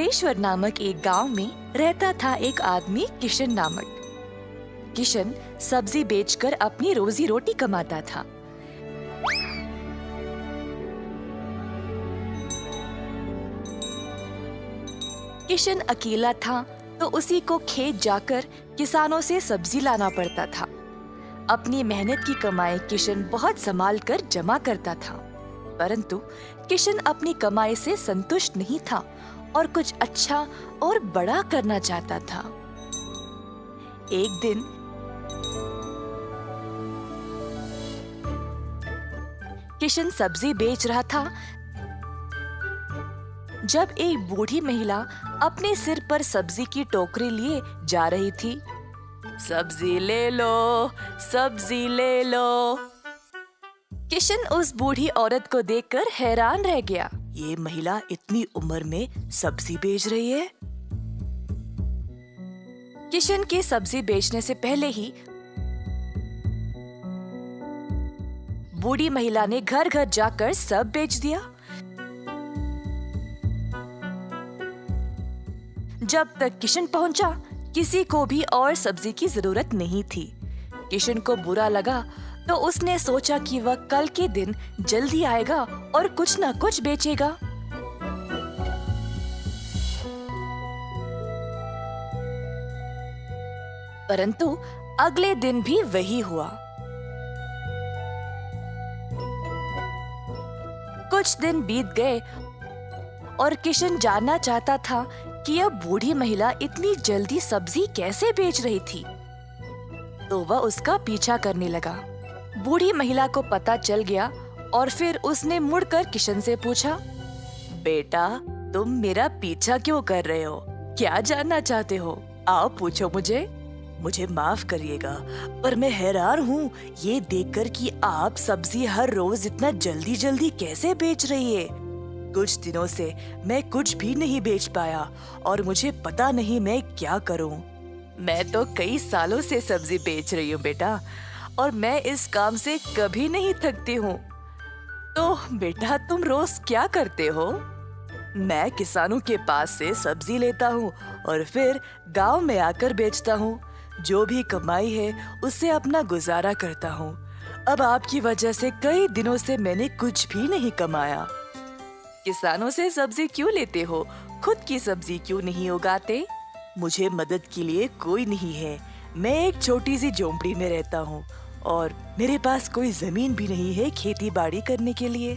जलेश्वर नामक एक गांव में रहता था एक आदमी किशन नामक। किशन सब्जी बेचकर अपनी रोजी रोटी कमाता था। किशन अकेला था तो उसी को खेत जाकर किसानों से सब्जी लाना पड़ता था। अपनी मेहनत की कमाई किशन बहुत संभाल कर जमा करता था, परंतु किशन अपनी कमाई से संतुष्ट नहीं था और कुछ अच्छा और बड़ा करना चाहता था। एक दिन किशन सब्जी बेच रहा था जब एक बूढ़ी महिला अपने सिर पर सब्जी की टोकरी लिए जा रही थी। सब्जी ले लो, सब्जी ले लो। किशन उस बूढ़ी औरत को देखकर हैरान रह गया। ये महिला इतनी उम्र में सब्जी बेच रही है। किशन के सब्जी बेचने से पहले ही बूढ़ी महिला ने घर घर जाकर सब बेच दिया। जब तक किशन पहुंचा, किसी को भी और सब्जी की जरूरत नहीं थी। किशन को बुरा लगा तो उसने सोचा कि वह कल के दिन जल्दी आएगा और कुछ न कुछ बेचेगा। परंतु अगले दिन भी वही हुआ। कुछ दिन बीत गए और किशन जानना चाहता था कि यह बूढ़ी महिला इतनी जल्दी सब्जी कैसे बेच रही थी, तो वह उसका पीछा करने लगा। बूढ़ी महिला को पता चल गया और फिर उसने मुड़कर किशन से पूछा, बेटा, तुम मेरा पीछा क्यों कर रहे हो? क्या जानना चाहते हो? आओ पूछो मुझे। मुझे माफ करिएगा, पर मैं हैरान हूँ ये देखकर कि आप सब्जी हर रोज इतना जल्दी जल्दी कैसे बेच रही है। कुछ दिनों से मैं कुछ भी नहीं बेच पाया और मुझे पता नहीं मैं क्या करूं। मैं तो कई सालों से सब्जी बेच रही हूँ बेटा, और मैं इस काम से कभी नहीं थकती हूँ। तो बेटा, तुम रोज क्या करते हो? मैं किसानों के पास से सब्जी लेता हूँ और फिर गांव में आकर बेचता हूँ। जो भी कमाई है उससे अपना गुजारा करता हूँ। अब आपकी वजह से कई दिनों से मैंने कुछ भी नहीं कमाया। किसानों से सब्जी क्यों लेते हो? खुद की सब्जी क्यों नहीं उगाते? मुझे मदद के लिए कोई नहीं है। मैं एक छोटी सी झोंपड़ी में रहता हूँ और मेरे पास कोई जमीन भी नहीं है खेती बाड़ी करने के लिए।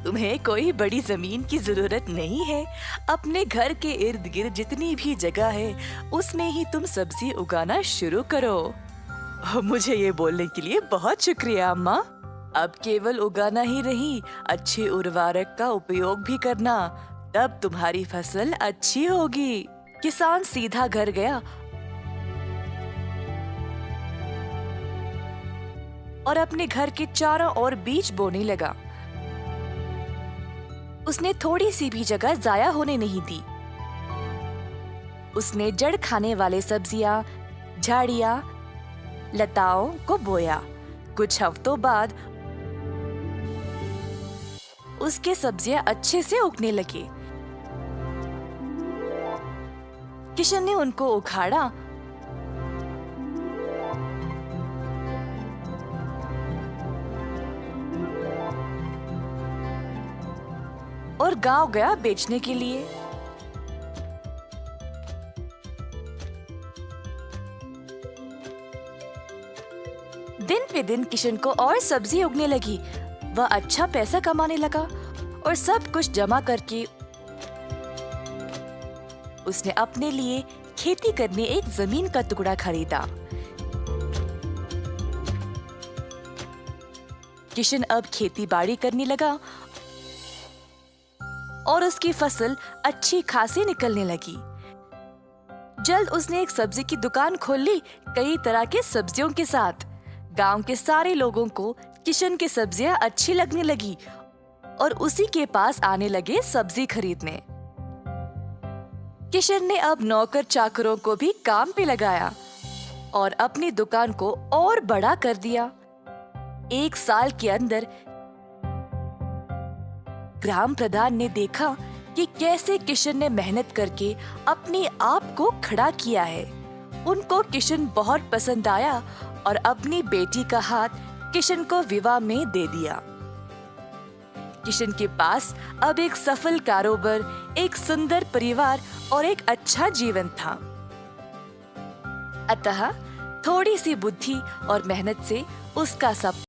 तुम्हें कोई बड़ी जमीन की जरूरत नहीं है। अपने घर के इर्द गिर्द जितनी भी जगह है उसमें ही तुम सब्जी उगाना शुरू करो। मुझे ये बोलने के लिए बहुत शुक्रिया अम्मा। अब केवल उगाना ही नहीं, अच्छे उर्वरक का उपयोग भी करना, तब तुम्हारी फसल अच्छी होगी। किसान सीधा घर गया और अपने घर के चारों ओर बीज बोने लगा। उसने थोड़ी सी भी जगह जाया होने नहीं दी। उसने जड़ खाने वाले सब्जियां, झाड़ियां, लताओं को बोया। कुछ हफ्तों बाद उसके सब्जियां अच्छे से उगने लगी। किशन ने उनको उखाड़ा और गांव गया बेचने के लिए। दिन पे दिन किशन को और सब्जी उगने लगी। वह अच्छा पैसा कमाने लगा और सब कुछ जमा करके उसने अपने लिए खेती करने एक जमीन का टुकड़ा खरीदा। किशन अब खेती बाड़ी करने लगा और उसकी फसल अच्छी खासी निकलने लगी। जल्द उसने एक सब्जी की दुकान खोल ली, कई तरह के सब्जियों के साथ। गांव के सारे लोगों को किशन की सब्जियां अच्छी लगने लगी और उसी के पास आने लगे सब्जी खरीदने। किशन ने अब नौकर चाकरों को भी काम पे लगाया और अपनी दुकान को और बड़ा कर दिया। एक साल के अंदर ग्राम प्रधान ने देखा कि कैसे किशन ने मेहनत करके अपने आप को खड़ा किया है। उनको किशन बहुत पसंद आया और अपनी बेटी का हाथ किशन को विवाह में दे दिया। किशन के पास अब एक सफल कारोबार, एक सुंदर परिवार और एक अच्छा जीवन था। अतः थोड़ी सी बुद्धि और मेहनत से उसका सब